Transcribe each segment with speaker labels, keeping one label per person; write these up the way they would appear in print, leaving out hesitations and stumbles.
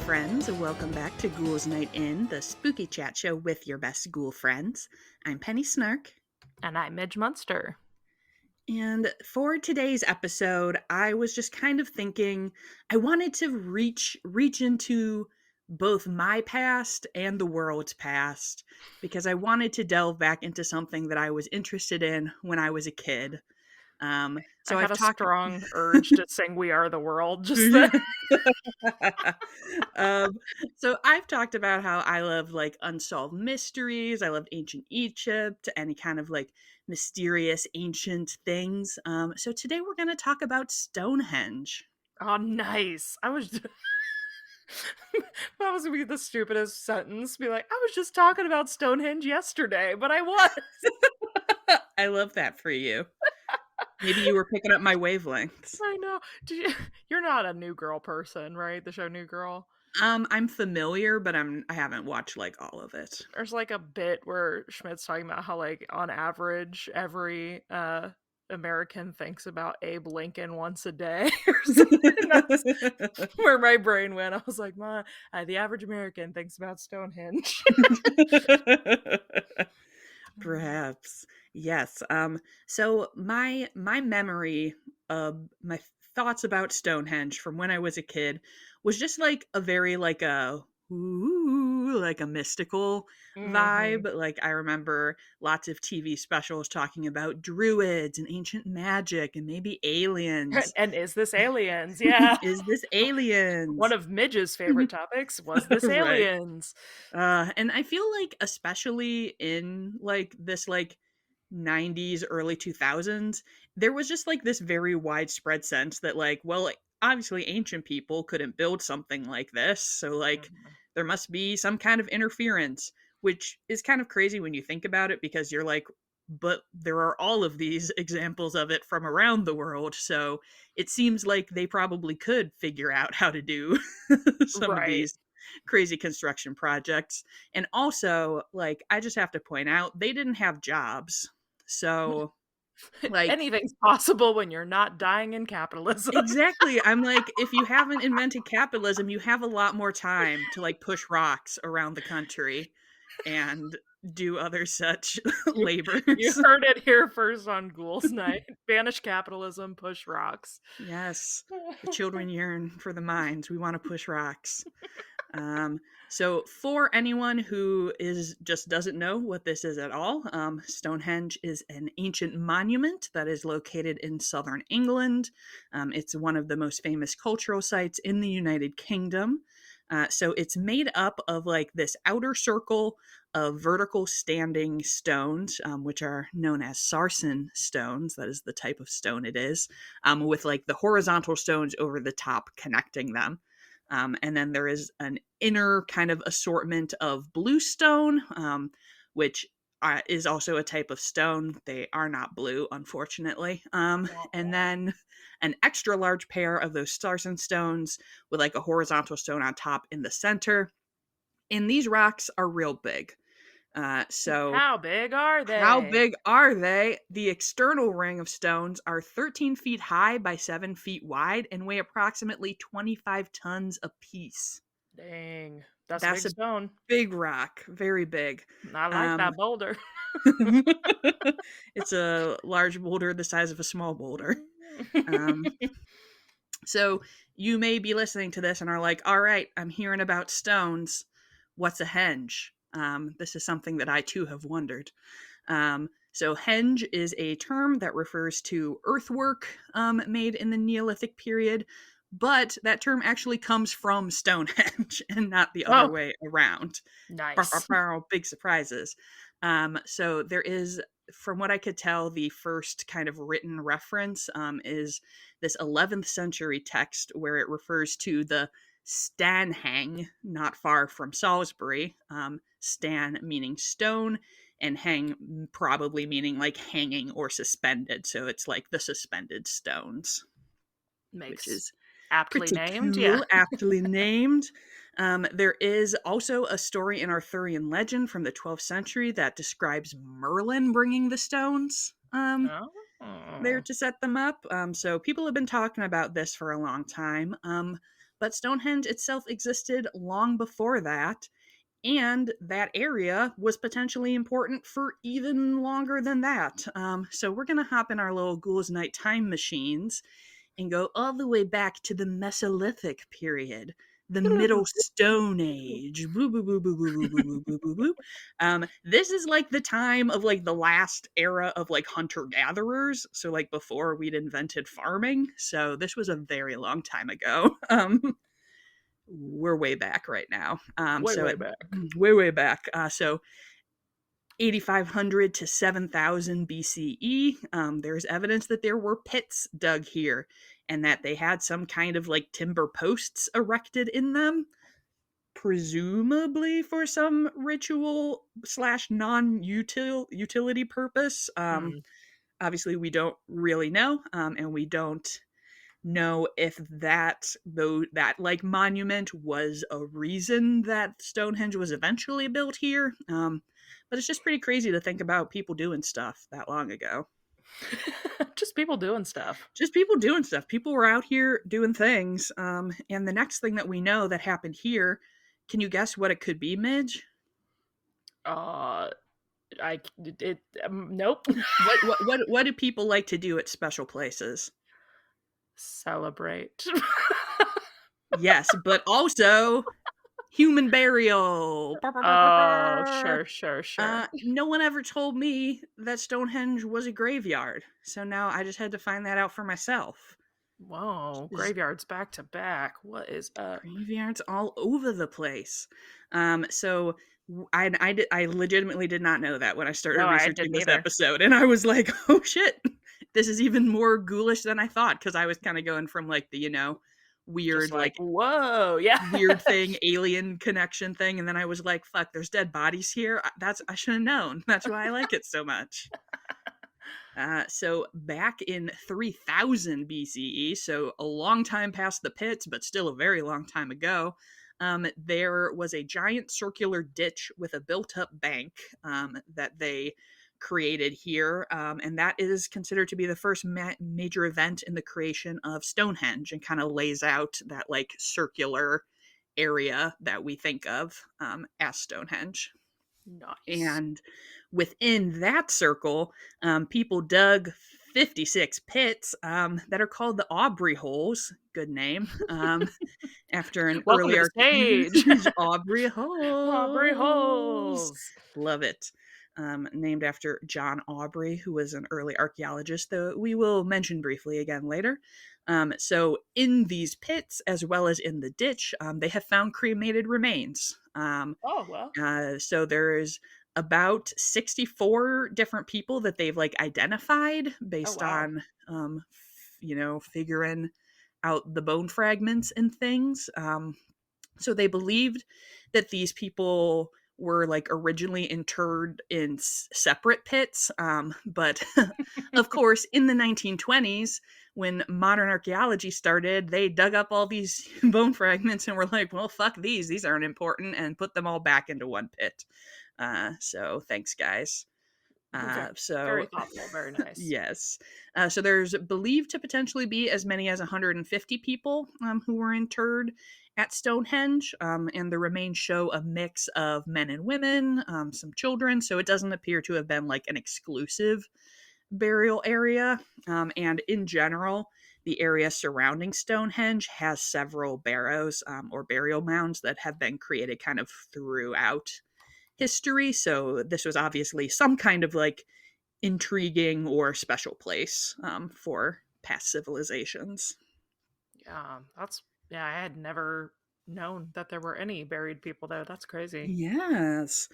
Speaker 1: friends. Welcome back to Ghouls Night In, the spooky chat show with your best ghoul friends. I'm Penny Snark.
Speaker 2: And I'm Midge Munster.
Speaker 1: And for today's episode, I was just kind of thinking I wanted to reach into both my past and the world's past because I wanted to delve back into something that I was interested in when I was a kid.
Speaker 2: I
Speaker 1: So
Speaker 2: had
Speaker 1: I've
Speaker 2: a
Speaker 1: talked
Speaker 2: strong urge to sing We Are the World just then.
Speaker 1: um, so I've talked about how I love like unsolved mysteries. I love ancient Egypt, any kind of like mysterious ancient things. So today we're going to talk about Stonehenge.
Speaker 2: Oh, nice. That was gonna be the stupidest sentence. Be like, I was just talking about Stonehenge yesterday, but I was.
Speaker 1: I love that for you. Maybe you were picking up my wavelengths.
Speaker 2: I know. You're not a New Girl person, right? The show New Girl.
Speaker 1: I'm familiar, but I haven't watched like all of it.
Speaker 2: There's like a bit where Schmidt's talking about how, like, on average, every American thinks about Abe Lincoln once a day or something. That's where my brain went. I was like, the average American thinks about Stonehenge.
Speaker 1: Perhaps. Yes. So my memory my thoughts about Stonehenge from when I was a kid was just like a very like a ooh, like a mystical
Speaker 2: Mm-hmm.
Speaker 1: vibe. Like I remember lots of TV specials talking about druids and ancient magic and maybe aliens.
Speaker 2: And is this aliens? Yeah.
Speaker 1: Is this
Speaker 2: One
Speaker 1: aliens?
Speaker 2: of Midge's favorite topics was this
Speaker 1: Right.
Speaker 2: aliens.
Speaker 1: And I feel like especially in like this like 90s early 2000s there was just like this very widespread sense that like well like, obviously ancient people couldn't build something like this, so like
Speaker 2: Mhm.
Speaker 1: there must be some kind of interference, which is kind of crazy when you think about it because you're like but there are all of these examples of it from around the world, so it seems like they probably could figure out how to do some of
Speaker 2: Right.
Speaker 1: these crazy construction projects. And also, like, I just have to point out, they didn't have jobs. So, like,
Speaker 2: Anything's possible when you're not dying in capitalism.
Speaker 1: exactly. I'm like, if you haven't invented capitalism, you have a lot more time to, like, push rocks around the country and do other such
Speaker 2: You
Speaker 1: labors.
Speaker 2: heard it here first on Ghouls Night. Banish capitalism, push rocks.
Speaker 1: Yes. The children yearn for the mines. We want to push rocks. Um, so for anyone who is just doesn't know what this is at all, Stonehenge is an ancient monument that is located in southern England. It's one of the most famous cultural sites in the United Kingdom. So it's made up of like this outer circle of vertical standing stones, which are known as sarsen stones. That is the type of stone it is, with like the horizontal stones over the top connecting them. And then there is an inner kind of assortment of bluestone, which is also a type of stone. They are not blue, unfortunately.
Speaker 2: Wah,
Speaker 1: And
Speaker 2: wah.
Speaker 1: then an extra large pair of those sarsen stones with like a horizontal stone on top in the center. And these rocks are real big. So
Speaker 2: How big are
Speaker 1: how
Speaker 2: they?
Speaker 1: big are they? The external ring of stones are 13 feet high by 7 feet wide and weigh approximately 25 tons apiece.
Speaker 2: Dang. That's a
Speaker 1: That's
Speaker 2: big
Speaker 1: a
Speaker 2: stone.
Speaker 1: big rock, very big.
Speaker 2: I like
Speaker 1: Um,
Speaker 2: that boulder.
Speaker 1: it's a large boulder the size of a small boulder. Um, so you may be listening to this and are like, all right, I'm hearing about stones. What's a henge? This is something that I too have wondered. So henge is a term that refers to earthwork made in the Neolithic period, but that term actually comes from Stonehenge and not the other
Speaker 2: Oh,
Speaker 1: way around. Bow, bow,
Speaker 2: nice.
Speaker 1: bow, big surprises. So there is, from what I could tell, the first kind of written reference is this 11th century text where it refers to the Stanhang, not far from Salisbury. Stan meaning stone, and hang probably meaning like hanging or suspended. So it's like the suspended stones, which
Speaker 2: Makes
Speaker 1: is
Speaker 2: aptly
Speaker 1: pretty
Speaker 2: named, yeah.
Speaker 1: cool, aptly named. There is also a story in Arthurian legend from the 12th century that describes Merlin bringing the stones there
Speaker 2: Oh.
Speaker 1: to set them up. So people have been talking about this for a long time. but Stonehenge itself existed long before that, and that area was potentially important for even longer than that. So we're going to hop in our little Ghouls Night time machines and go all the way back to the Mesolithic period, the Middle Stone Age. Boo, boo, boo, boo, boo, boo, boo, boo, boo, boo. This is like the time of like the last era of like hunter gatherers. So like before we'd invented farming. So this was a very long time ago. We're way back right now.
Speaker 2: Way,
Speaker 1: So
Speaker 2: way
Speaker 1: at,
Speaker 2: back.
Speaker 1: way back. So 8500 to 7000 BCE, there's evidence that there were pits dug here and that they had some kind of like timber posts erected in them, presumably for some ritual slash non-utility purpose.
Speaker 2: Hmm.
Speaker 1: Obviously, we don't really know, and we don't know if that like monument was a reason that Stonehenge was eventually built here. But it's just pretty crazy to think about people doing stuff that long ago.
Speaker 2: Just people doing stuff.
Speaker 1: Just people doing stuff. People were out here doing things. And the next thing that we know that happened here, can you guess what it could be, Midge?
Speaker 2: Uh, I it nope.
Speaker 1: What do people like to do at special places?
Speaker 2: Celebrate.
Speaker 1: Yes, but also human burial.
Speaker 2: Oh, sure, sure, sure.
Speaker 1: No one ever told me that Stonehenge was a graveyard, so now I just had to find that out for myself.
Speaker 2: Whoa,
Speaker 1: There's
Speaker 2: graveyards back to back. What is up?
Speaker 1: graveyards all over the place. So I legitimately did not know that when I started
Speaker 2: No, I
Speaker 1: researching
Speaker 2: didn't
Speaker 1: this
Speaker 2: either.
Speaker 1: episode, and I was like, oh shit, this is even more ghoulish than I thought, because I was kind of going from like the
Speaker 2: Just
Speaker 1: weird
Speaker 2: like,
Speaker 1: like
Speaker 2: whoa, yeah.
Speaker 1: weird thing, alien connection thing, and then I was like, fuck, there's dead bodies here. I should have known. That's why I like it so much. So back in 3000 BCE, so a long time past the pits, but still a very long time ago, there was a giant circular ditch with a built-up bank that they created here, and that is considered to be the first major event in the creation of Stonehenge, and kind of lays out that like circular area that we think of as Stonehenge.
Speaker 2: Nice.
Speaker 1: And within that circle, people dug 56 pits that are called the Aubrey Holes. Good name. After an
Speaker 2: Welcome to the
Speaker 1: earlier
Speaker 2: stage,
Speaker 1: Aubrey
Speaker 2: Aubrey
Speaker 1: Holes.
Speaker 2: Holes.
Speaker 1: Love it. Named after John Aubrey, who was an early archaeologist, though we will mention briefly again later. So, in these pits, as well as in the ditch, they have found cremated remains.
Speaker 2: Oh well.
Speaker 1: So there's about 64 different people that they've like identified
Speaker 2: Oh
Speaker 1: based
Speaker 2: wow.
Speaker 1: on, figuring out the bone fragments and things. So they believed that these people were like originally interred in separate pits. But of course, in the 1920s, when modern archaeology started, they dug up all these bone fragments and were like, well, fuck these. These aren't important, and put them all back into one pit. So thanks, guys.
Speaker 2: Very,
Speaker 1: So
Speaker 2: very thoughtful. Very nice.
Speaker 1: yes. So there's believed to potentially be as many as 150 people who were interred at Stonehenge, and the remains show a mix of men and women, some children. So it doesn't appear to have been like an exclusive burial area. And in general, the area surrounding Stonehenge has several barrows or burial mounds that have been created kind of throughout history. So this was obviously some kind of like intriguing or special place for past civilizations.
Speaker 2: Yeah, that's yeah. I had never known that there were any buried people there. That's crazy.
Speaker 1: Yes.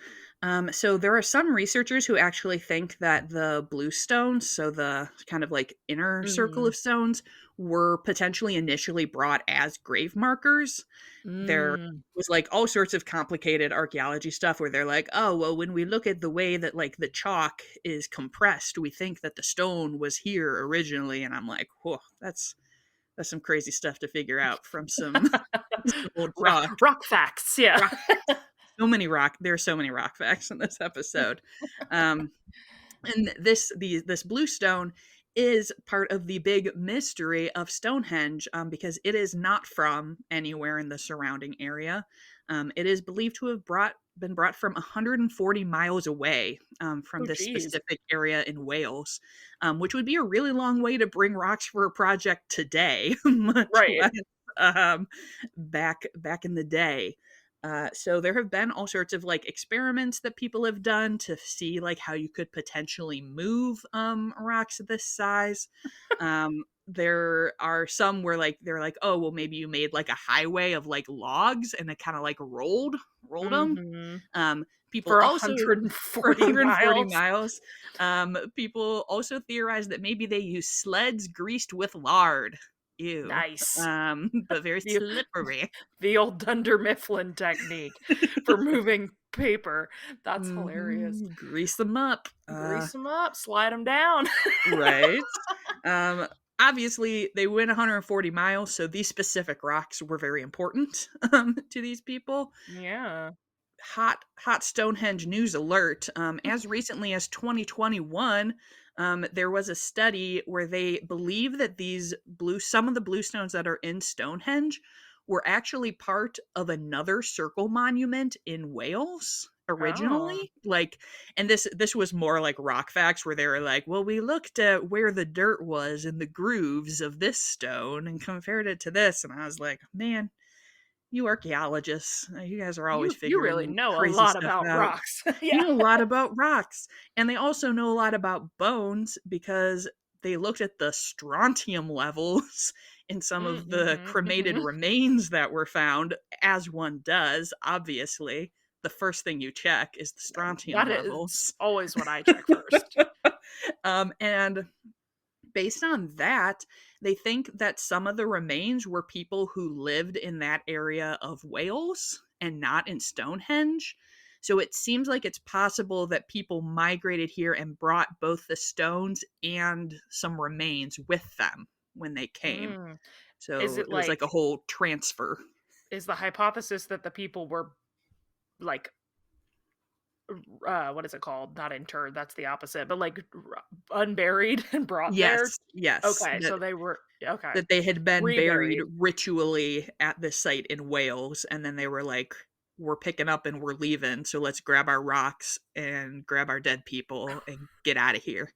Speaker 1: So there are some researchers who actually think that the blue stones, so the kind of like inner circle
Speaker 2: Mm.
Speaker 1: of stones, were potentially initially brought as grave markers. There
Speaker 2: Mm.
Speaker 1: was like all sorts of complicated archaeology stuff where they're like, oh, well, when we look at the way that like the chalk is compressed, we think that the stone was here originally. And I'm like, whoa, that's some crazy stuff to figure out from some, some old
Speaker 2: rock,
Speaker 1: chalk.
Speaker 2: rock facts. Yeah.
Speaker 1: Rock there are so many rock facts in this episode. Um, and this blue stone is part of the big mystery of Stonehenge, because it is not from anywhere in the surrounding area. It is believed to have been brought from 140 miles away, from
Speaker 2: Oh,
Speaker 1: this
Speaker 2: geez.
Speaker 1: specific area in Wales, which would be a really long way to bring rocks for a project today, much
Speaker 2: Right.
Speaker 1: less back in the day. So there have been all sorts of like experiments that people have done to see like how you could potentially move rocks this size. There are some where like they're like, oh well, maybe you made like a highway of like logs and it kind of like rolled them.
Speaker 2: Mm-hmm.
Speaker 1: People
Speaker 2: For
Speaker 1: also for
Speaker 2: 140
Speaker 1: 140
Speaker 2: miles.
Speaker 1: miles. People also theorize that maybe they use sleds greased with lard. Ew.
Speaker 2: Nice.
Speaker 1: But very
Speaker 2: The
Speaker 1: slippery.
Speaker 2: the old Dunder Mifflin technique for moving paper. That's hilarious.
Speaker 1: Grease them up.
Speaker 2: Grease them up, slide them down.
Speaker 1: Right. Um, Obviously, they went 140 miles, so these specific rocks were very important to these people.
Speaker 2: Yeah.
Speaker 1: Hot Stonehenge news alert. As recently as 2021, there was a study where they believe that some of the bluestones that are in Stonehenge were actually part of another circle monument in Wales
Speaker 2: Oh.
Speaker 1: originally. Like, and this was more like rock facts where they were like, well, we looked at where the dirt was in the grooves of this stone and compared it to this, and I was like, man, you archaeologists, you guys are always
Speaker 2: You really
Speaker 1: figuring
Speaker 2: know a
Speaker 1: crazy
Speaker 2: lot
Speaker 1: stuff
Speaker 2: about
Speaker 1: out.
Speaker 2: rocks.
Speaker 1: You
Speaker 2: Yeah.
Speaker 1: know a lot about rocks, and they also know a lot about bones because they looked at the strontium levels in some of the
Speaker 2: Mm-hmm.
Speaker 1: cremated
Speaker 2: Mm-hmm.
Speaker 1: remains that were found, as one does, obviously. The first thing you check is the strontium
Speaker 2: That is
Speaker 1: levels.
Speaker 2: always what I check first.
Speaker 1: And based on that, they think that some of the remains were people who lived in that area of Wales and not in Stonehenge. So it seems like it's possible that people migrated here and brought both the stones and some remains with them when they came.
Speaker 2: Mm. Is
Speaker 1: So
Speaker 2: it
Speaker 1: it was like a
Speaker 2: like,
Speaker 1: whole transfer.
Speaker 2: is the hypothesis that the people were like, what is it called? Not interred, that's the opposite, but like unburied and brought there?
Speaker 1: Yes, yes.
Speaker 2: Okay, so they were, okay,
Speaker 1: That they had been buried
Speaker 2: reburied.
Speaker 1: ritually at this site in Wales, and then they were like, "We're picking up and we're leaving, so let's grab our rocks and grab our dead people and get out of here.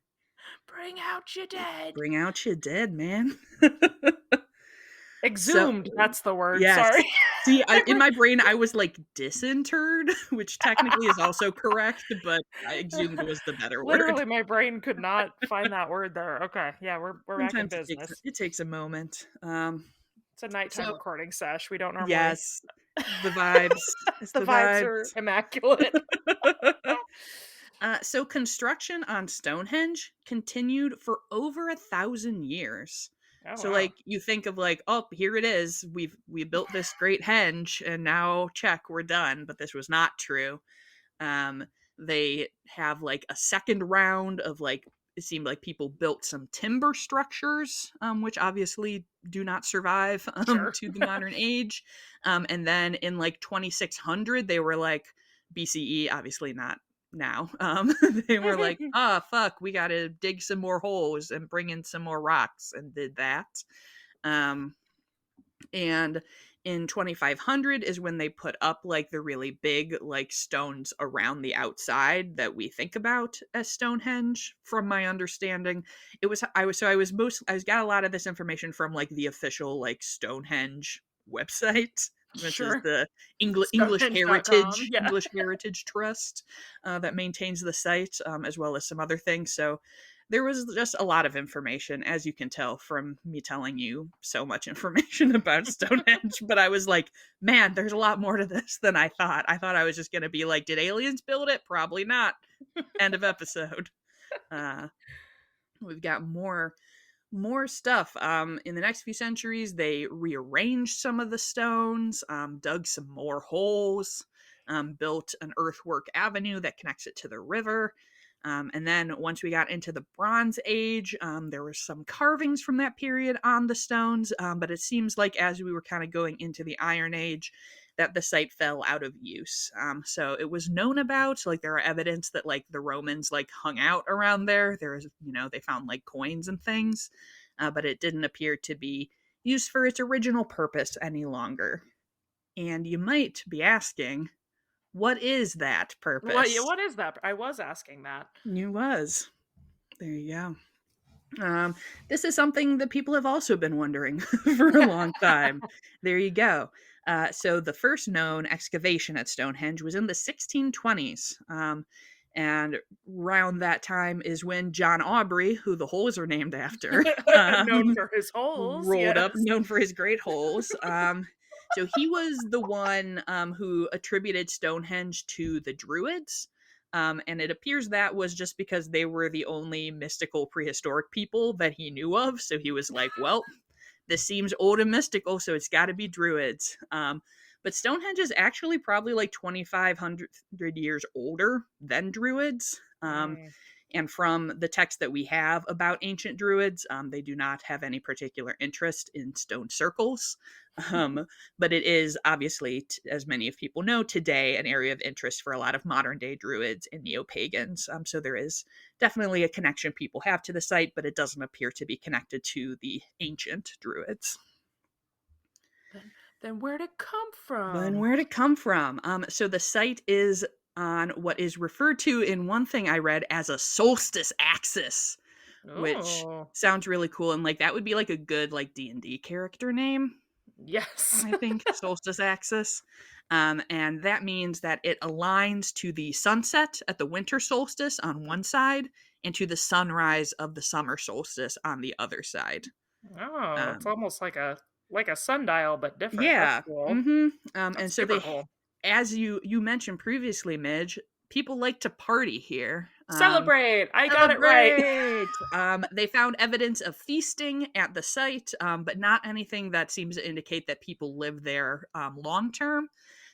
Speaker 2: Bring out your dead.
Speaker 1: Bring out your dead, man." So,
Speaker 2: Exhumed, that's the word,
Speaker 1: yes.
Speaker 2: sorry.
Speaker 1: See,
Speaker 2: I
Speaker 1: in my brain, I was like disinterred, which technically is also correct, but exhumed was the better word.
Speaker 2: literally, my brain could not find that word there. Okay, yeah, we're back in
Speaker 1: Sometimes
Speaker 2: business.
Speaker 1: it takes a moment.
Speaker 2: It's a nighttime
Speaker 1: So
Speaker 2: recording sesh. We don't normally.
Speaker 1: yes, the vibes. It's
Speaker 2: The
Speaker 1: the
Speaker 2: vibes
Speaker 1: vibes.
Speaker 2: are immaculate.
Speaker 1: So construction on Stonehenge continued for over 1,000 years.
Speaker 2: Oh
Speaker 1: So
Speaker 2: wow.
Speaker 1: like you think of like, oh, here it is. We built this great henge and now check, we're done. But this was not true. Um, they have like a second round of like it seemed like people built some timber structures, which obviously do not survive
Speaker 2: Sure.
Speaker 1: to the modern age. And then in like 2600, they were like BCE, obviously not now. They were like, ah, fuck, we got to dig some more holes and bring in some more rocks, and did that. Um, and in 2500 is when they put up like the really big like stones around the outside that we think about as Stonehenge. From my understanding, I was got a lot of this information from like the official like Stonehenge website, which is
Speaker 2: Sure.
Speaker 1: the
Speaker 2: Stonehenge.com. Yeah.
Speaker 1: English Heritage Trust, that maintains the site, as well as some other things. So there was just a lot of information, as you can tell from me telling you so much information about Stonehenge. But I was like, man, there's a lot more to this than I thought. I thought I was just going to be like, did aliens build it? Probably not. End of episode. Uh, we've got more stuff. In the next few centuries, they rearranged some of the stones, dug some more holes, built an earthwork avenue that connects it to the river. And then once we got into the Bronze Age, there were some carvings from that period on the stones. But it seems like as we were kind of going into the Iron Age, that the site fell out of use. So it was known about, like there are evidence that like the Romans like hung out around there. There's, they found like coins and things, but it didn't appear to be used for its original purpose any longer. And you might be asking, what is that purpose?
Speaker 2: What is that? I was asking that.
Speaker 1: You was. There you go. This is something that people have also been wondering for a long time. There you go. So the first known excavation at Stonehenge was in the 1620s. And around that time is when John Aubrey, who the holes are named after,
Speaker 2: Known for his holes,
Speaker 1: rolled up,
Speaker 2: yes.
Speaker 1: known for his great holes. So he was the one who attributed Stonehenge to the Druids. And it appears that was just because they were the only mystical prehistoric people that he knew of. So he was like, well, this seems old and mystical, so it's got to be Druids. But Stonehenge is actually probably like 2,500 years older than Druids.
Speaker 2: Mm.
Speaker 1: And from the text that we have about ancient Druids, they do not have any particular interest in stone circles. But it is obviously, as many of people know today, an area of interest for a lot of modern day Druids and neo pagans. So there is definitely a connection people have to the site, but it doesn't appear to be connected to the ancient Druids.
Speaker 2: Then where'd it come
Speaker 1: Then
Speaker 2: from?
Speaker 1: where'd it come from? So the site is on what is referred to in one thing I read as a solstice axis, which
Speaker 2: Oh,
Speaker 1: sounds really cool. And like that would be like a good like D&D character name,
Speaker 2: yes.
Speaker 1: I think, solstice axis. And that means that it aligns to the sunset at the winter solstice on one side and to the sunrise of the summer solstice on the other side.
Speaker 2: Oh, it's
Speaker 1: Um,
Speaker 2: almost like a sundial, but different. That's
Speaker 1: yeah.
Speaker 2: cool.
Speaker 1: hmm And
Speaker 2: That's
Speaker 1: so
Speaker 2: super
Speaker 1: they,
Speaker 2: cool.
Speaker 1: as you mentioned previously, Midge, people like to party here.
Speaker 2: Celebrate! I got it right.
Speaker 1: Celebrate! They found evidence of feasting at the site, but not anything that seems to indicate that people live there long term.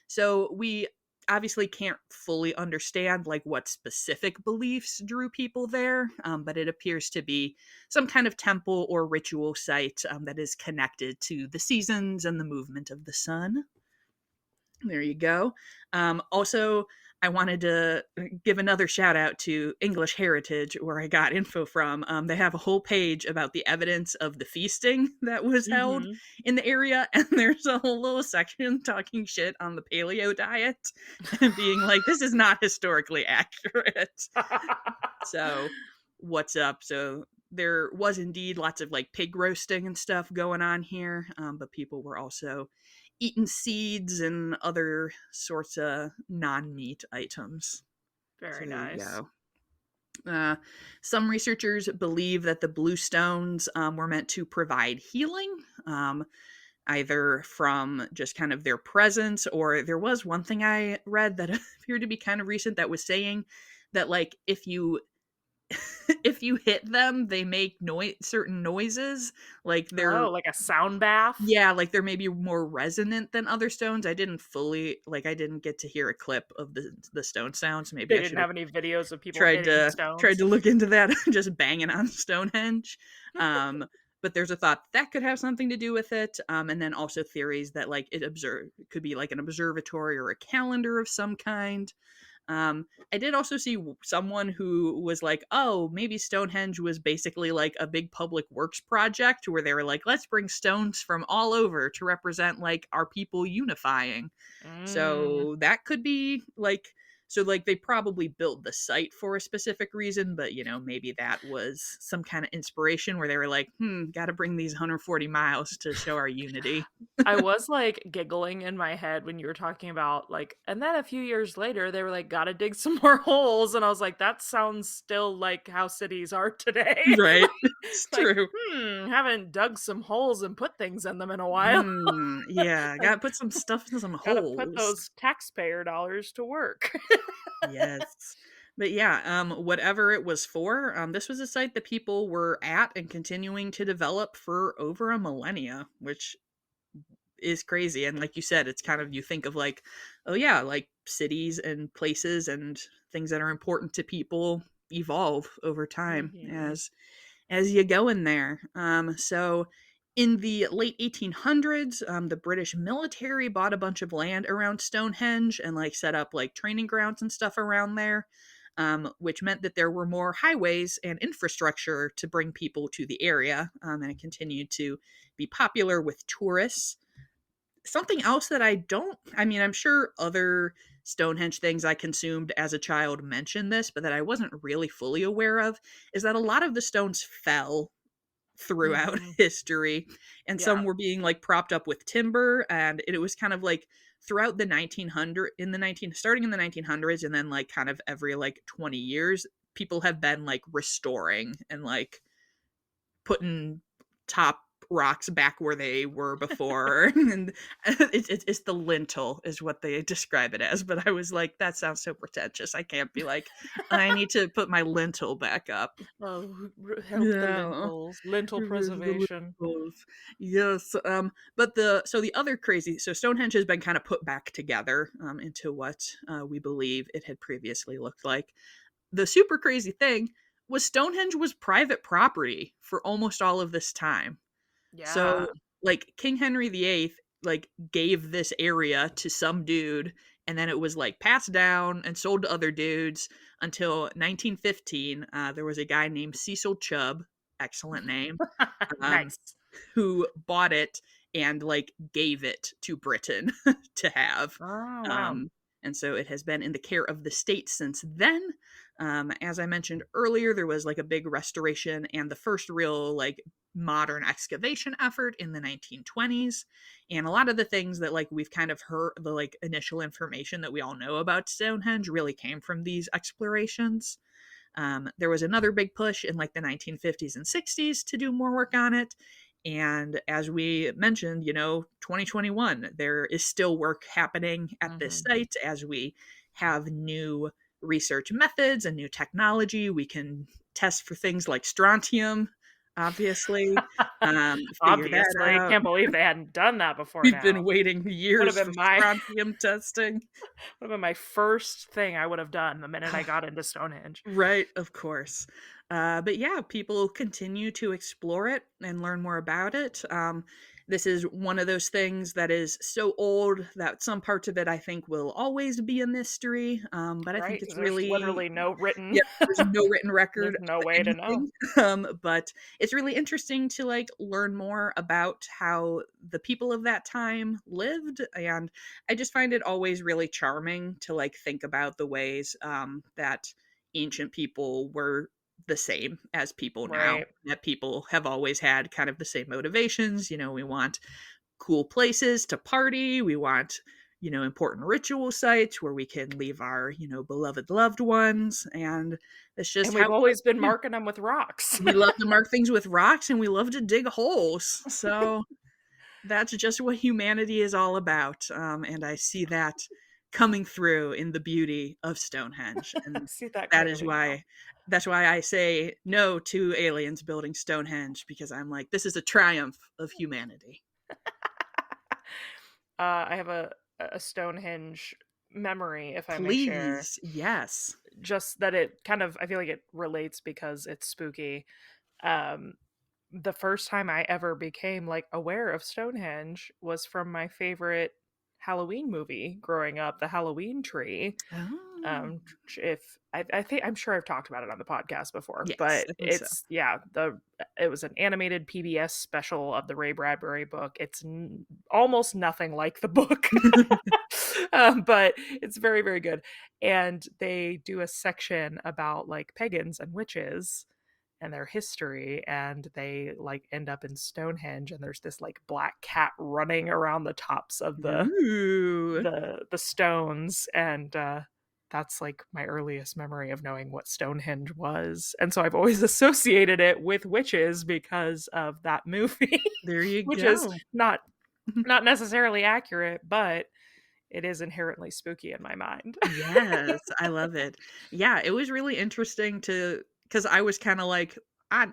Speaker 1: So we obviously can't fully understand like what specific beliefs drew people there, but it appears to be some kind of temple or ritual site that is connected to the seasons and the movement of the sun. There you go. Also, I wanted to give another shout out to English Heritage, where I got info from. They have a whole page about the evidence of the feasting that was held
Speaker 2: Mhm.
Speaker 1: in the area, and there's a whole little section talking shit on the paleo diet and being like, this is not historically accurate. So, what's up? So, there was indeed lots of like pig roasting and stuff going on here, but people were also eating seeds and other sorts of non-meat items. So
Speaker 2: Very
Speaker 1: there you
Speaker 2: nice.
Speaker 1: go. Uh, some researchers believe that the blue stones were meant to provide healing, either from just kind of their presence, or there was one thing I read that appeared to be kind of recent that was saying that like if you if you hit them, they make certain noises, like they're
Speaker 2: Oh, like a sound bath?
Speaker 1: yeah, like they're maybe more resonant than other stones. I didn't get to hear a clip of the stone sounds. Maybe
Speaker 2: They
Speaker 1: I
Speaker 2: didn't
Speaker 1: should have
Speaker 2: have any videos of people
Speaker 1: tried
Speaker 2: hitting
Speaker 1: to tried
Speaker 2: stones?
Speaker 1: to look into that, just banging on Stonehenge. Um, but there's a thought that could have something to do with it. And then also theories that like it could be like an observatory or a calendar of some kind. I did also see someone who was like, oh, maybe Stonehenge was basically like a big public works project where they were like, let's bring stones from all over to represent like our people unifying.
Speaker 2: Mm.
Speaker 1: So that could be like, so like they probably built the site for a specific reason, but maybe that was some kind of inspiration where they were like, gotta bring these 140 miles to show our unity.
Speaker 2: I was, like, giggling in my head when you were talking about, like and then a few years later, they were like, "Gotta dig some more holes," and I was like, "That sounds still like how cities are today."
Speaker 1: Right. It's
Speaker 2: Like,
Speaker 1: true.
Speaker 2: haven't dug some holes and put things in them in a while."
Speaker 1: Yeah,
Speaker 2: Like,
Speaker 1: gotta put some stuff in some
Speaker 2: gotta put
Speaker 1: holes.
Speaker 2: those taxpayer dollars to work.
Speaker 1: Yes. But yeah, whatever it was for, this was a site that people were at and continuing to develop for over a millennia, which is crazy. And like you said, it's kind of you think of like, oh yeah, like cities and places and things that are important to people evolve over time
Speaker 2: Mhm.
Speaker 1: as you go in there. So In the late 1800s, the British military bought a bunch of land around Stonehenge and like set up like training grounds and stuff around there, which meant that there were more highways and infrastructure to bring people to the area, and it continued to be popular with tourists. Something else that I mean, I'm sure other Stonehenge things I consumed as a child mentioned this, but that I wasn't really fully aware of is that a lot of the stones fell throughout
Speaker 2: Hmm.
Speaker 1: history, and some
Speaker 2: Yeah.
Speaker 1: were being like propped up with timber, and it was kind of like throughout the 1900 in the 19 starting in the 1900s, and then like kind of every like 20 years people have been like restoring and like putting top rocks back where they were before. And it's the lintel is what they describe it as, but I was like, that sounds so pretentious. I can't be like, I need to put my lintel back up.
Speaker 2: Oh, help the
Speaker 1: Yeah.
Speaker 2: lentils. Lentil
Speaker 1: The
Speaker 2: preservation.
Speaker 1: lintels. Yes. But the other crazy, so Stonehenge has been kind of put back together into what we believe it had previously looked like. The super crazy thing was Stonehenge was private property for almost all of this time. So,
Speaker 2: Yeah.
Speaker 1: like, King Henry VIII, like, gave this area to some dude, and then it was, like, passed down and sold to other dudes until 1915. There was a guy named Cecil Chubb, excellent name, um,
Speaker 2: Nice.
Speaker 1: who bought it and like gave it to Britain to have.
Speaker 2: Oh, wow.
Speaker 1: Um, and so it has been in the care of the state since then. As I mentioned earlier, there was like a big restoration and the first real like modern excavation effort in the 1920s. And a lot of the things that like we've kind of heard, the like initial information that we all know about Stonehenge really came from these explorations. There was another big push in like the 1950s and 60s to do more work on it. And as we mentioned, 2021, there is still work happening at this
Speaker 2: Hmm.
Speaker 1: site as we have new research methods and new technology. We can test for things like strontium, obviously, figure that
Speaker 2: Obviously,
Speaker 1: out.
Speaker 2: can't believe they hadn't done that before
Speaker 1: We've
Speaker 2: now.
Speaker 1: been waiting
Speaker 2: Would have
Speaker 1: years for
Speaker 2: been my
Speaker 1: strontium testing.
Speaker 2: would have been my first thing I would have done the minute I got into Stonehenge.
Speaker 1: Right, of course. But yeah, people continue to explore it and learn more about it. This is one of those things that is so old that some parts of it I think will always be a mystery. But I think
Speaker 2: Right?
Speaker 1: it's
Speaker 2: Because there's
Speaker 1: really,
Speaker 2: literally no
Speaker 1: yeah,
Speaker 2: written
Speaker 1: there's no written
Speaker 2: there's
Speaker 1: record
Speaker 2: no
Speaker 1: of
Speaker 2: way to know.
Speaker 1: anything. But it's really interesting to like learn more about how the people of that time lived, and I just find it always really charming to like think about the ways that ancient people were the same as people now.
Speaker 2: Right.
Speaker 1: That people have always had kind of the same motivations. We want cool places to party. We want, important ritual sites where we can leave our, beloved loved ones. And it's just
Speaker 2: And
Speaker 1: how
Speaker 2: we've always been
Speaker 1: we live.
Speaker 2: marking them with rocks.
Speaker 1: We love to mark things with rocks and we love to dig holes. So that's just what humanity is all about. And I see that coming through in the beauty of Stonehenge.
Speaker 2: I
Speaker 1: And
Speaker 2: see that
Speaker 1: that is
Speaker 2: clearly now.
Speaker 1: why that's why I say no to aliens building Stonehenge, because I'm like, this is a triumph of humanity.
Speaker 2: I have a Stonehenge memory, if I may share.
Speaker 1: Please, yes.
Speaker 2: Just that it kind of I feel like it relates because it's spooky. Um, the first time I ever became like aware of Stonehenge was from my favorite Halloween movie growing up, The Halloween Tree.
Speaker 1: Oh,
Speaker 2: If I think I'm sure I've talked about it on the podcast before,
Speaker 1: yes,
Speaker 2: but
Speaker 1: I think so.
Speaker 2: it's yeah, the it was an animated PBS special of the Ray Bradbury book. It's almost nothing like the book, but it's very very good. And they do a section about like pagans and witches and their history, and they like end up in Stonehenge, and there's this like black cat running around the tops of
Speaker 1: Ooh.
Speaker 2: the stones, and that's like my earliest memory of knowing what Stonehenge was. And so I've always associated it with witches because of that movie,
Speaker 1: There you
Speaker 2: which is
Speaker 1: go.
Speaker 2: not necessarily accurate, but it is inherently spooky in my mind.
Speaker 1: Yes, I love it. Yeah, it was really interesting to because I was kind of like, I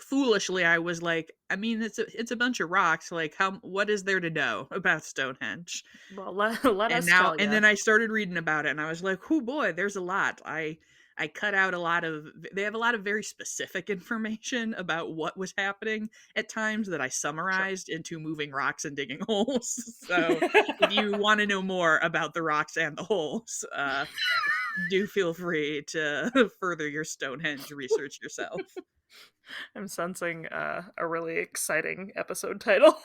Speaker 1: foolishly I was like, I mean, it's a bunch of rocks. Like, what is there to know about Stonehenge?
Speaker 2: Well, let
Speaker 1: And
Speaker 2: us
Speaker 1: now
Speaker 2: tell
Speaker 1: and
Speaker 2: you.
Speaker 1: then I started reading about it, and I was like, oh boy, there's a lot. I cut out a lot of, they have a lot of very specific information about what was happening at times that I
Speaker 2: Sure.
Speaker 1: summarized into moving rocks and digging holes. So if you want to know more about the rocks and the holes, do feel free to further your Stonehenge research yourself.
Speaker 2: I'm sensing a really exciting episode title.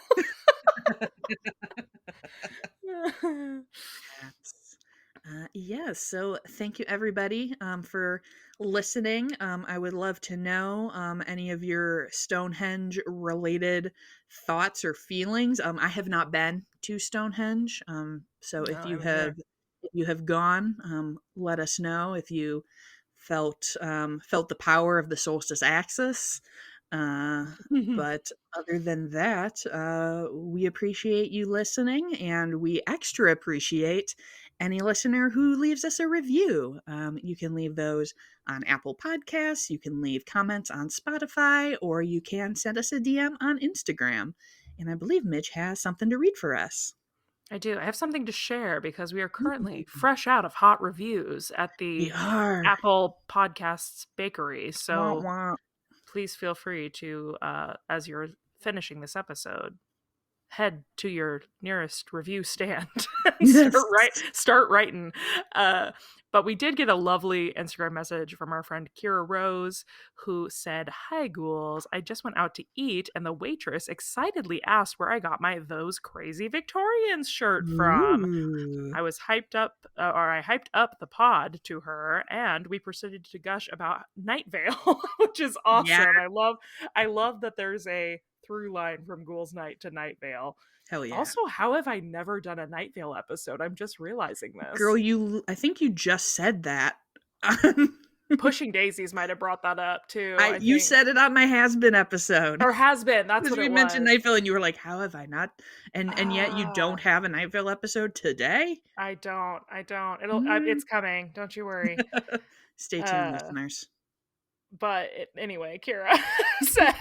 Speaker 1: Yes. Yeah, so thank you everybody for listening. I would love to know any of your Stonehenge related thoughts or feelings. I have not been to Stonehenge, so
Speaker 2: No,
Speaker 1: if
Speaker 2: I
Speaker 1: you
Speaker 2: haven't either.
Speaker 1: have gone, let us know if you felt the power of the solstice axis. Uh, but other than that, we appreciate you listening, and we extra appreciate any listener who leaves us a review. You can leave those on Apple Podcasts, you can leave comments on Spotify, or you can send us a DM on Instagram. And I believe Midge has something to read for us.
Speaker 2: I do. I have something to share because we are currently
Speaker 1: Ooh,
Speaker 2: fresh out of hot reviews at
Speaker 1: we
Speaker 2: the
Speaker 1: are.
Speaker 2: Apple Podcasts Bakery.
Speaker 1: Wah,
Speaker 2: So
Speaker 1: wah.
Speaker 2: please feel free to, as you're finishing this episode, head to your nearest review stand and
Speaker 1: Yes.
Speaker 2: start writing. But we did get a lovely Instagram message from our friend Kira Rose, who said, "Hi ghouls, I just went out to eat and the waitress excitedly asked where I got my Those Crazy Victorians shirt from.
Speaker 1: Ooh.
Speaker 2: I hyped up the pod to her, and we proceeded to gush about Night Vale, which is
Speaker 1: Yeah.
Speaker 2: awesome. I love that there's a through line from Ghouls Night to Night Vale.
Speaker 1: Hell yeah.
Speaker 2: Also, how have I never done a Night Vale episode? I'm just realizing
Speaker 1: Girl,
Speaker 2: this.
Speaker 1: I think you just said that.
Speaker 2: Pushing Daisies might have brought that up too,
Speaker 1: I
Speaker 2: I
Speaker 1: You
Speaker 2: think.
Speaker 1: said it on my has been episode.
Speaker 2: Or has been, that's
Speaker 1: Because
Speaker 2: what
Speaker 1: we
Speaker 2: it
Speaker 1: mentioned
Speaker 2: was.
Speaker 1: Night Vale and you were like, "How have I not?" And yet you don't
Speaker 2: Ah,
Speaker 1: have a Night Vale episode today?
Speaker 2: I don't.
Speaker 1: Mm.
Speaker 2: It's coming. Don't you worry.
Speaker 1: Stay tuned,
Speaker 2: Uh,
Speaker 1: listeners.
Speaker 2: Anyway, Kira said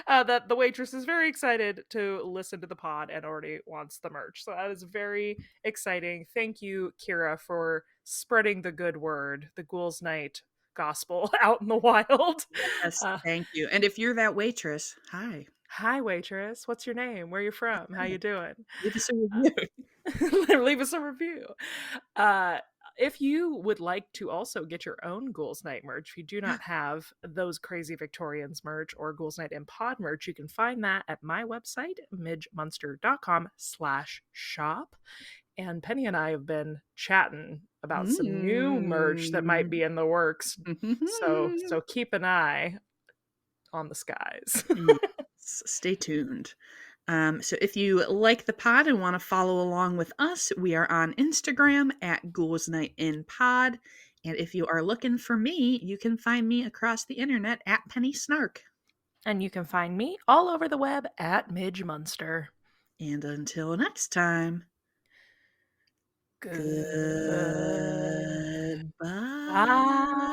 Speaker 2: that the waitress is very excited to listen to the pod and already wants the merch. So that is very exciting. Thank you, Kira, for spreading the good word, the Ghouls Night gospel out in the wild.
Speaker 1: Yes,
Speaker 2: Uh,
Speaker 1: thank you. And if you're that waitress, hi.
Speaker 2: Hi, waitress. What's your name? Where you from? How you doing?
Speaker 1: Leave us a review.
Speaker 2: Leave us a review. Uh, if you would like to also get your own Ghouls Night merch, if you do not have those Crazy Victorians merch or Ghouls Night in Pod merch, you can find that at my website, midgemunster.com/shop. And Penny and I have been chatting about some new merch that might
Speaker 1: Mm.
Speaker 2: be in the works. So keep an eye on the skies.
Speaker 1: Yes, stay tuned. So if you like the pod and want to follow along with us, we are on Instagram at Ghouls Night in Pod. And if you are looking for me, you can find me across the internet at Penny Snark.
Speaker 2: And you can find me all over the web at Midge Munster.
Speaker 1: And until next time,
Speaker 2: Goodbye.
Speaker 1: goodbye.